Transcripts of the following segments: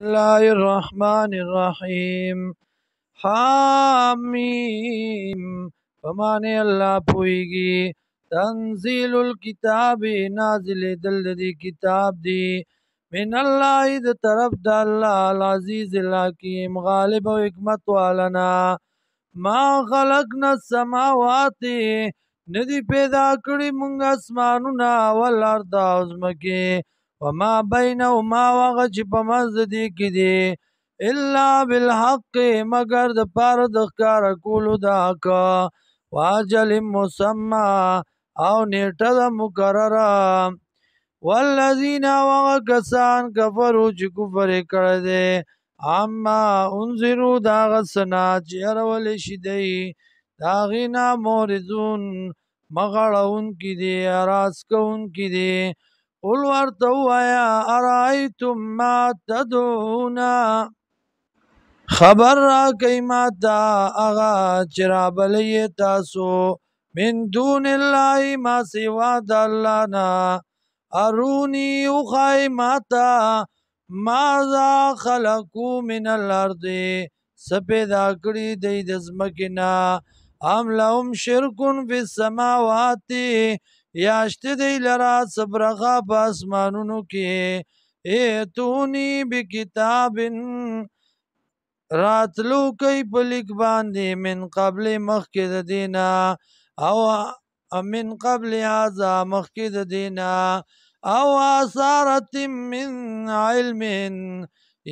الله الرحمن الرحیم حامیم فمانه الله پویگی تنزیل الكتاب نازل دل دی کتاب دی من الله د طرف د الله العزیز الحکیم غالب و حکمت والنا ما خلقنا السماوات ندی پیدا کړی مونږ اسمانونه والارض او ځمکې وما بینهما وغه چې په منځ دې کې دي الا بالحق مگر د پاره د ښکاره کولو د حق واجل مسمى او نیټه د مقرره والذین وغه کسان کفرو چې کفر یې کړی دی اما انذرو دا غسنا چې اړولی شي دی د هغې نه معرضون مغړون کې دي اراس کوون کې دي قل ورته ووایه ارایتم ما تدعون خبر راکئ ماته هغه چې رابلئ تاسو من دون الله ما سوا د الله نه ارونی وښایئ ماته ماذا خلقو من الارض څه پیدا کړي دی د ځمکې نه ام لهم شرکن فی السماوات یا شته دی لرا څه برخه په اسمانونو کې ایتونی بکتاب راتلو کوي په لیک باندې من قبل مخکې د دینا او من قبل هذا مخکې د دینا او اثارت من علم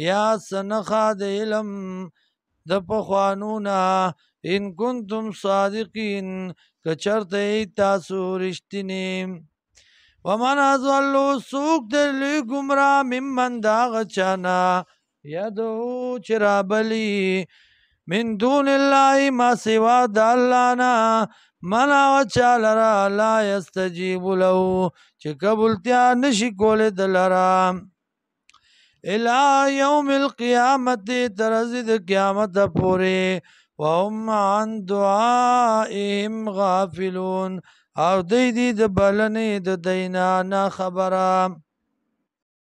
یا سنخا د علم د پخوانونا ان کنتم صادقین کچرته تاسو رښتینی ومن اضلوا سوق دلی گمراه ممن دا غچانا یدعو چرابلی من دون الله ما سوا د الله نه من وچا لرا لا یستجیب له چې قبولتیا نشي کولی د لرا الى یوم القیامت ترزی د قیامت پورې وهم عن دعائهم غافلون او دی د بلنې د دینا نه خبره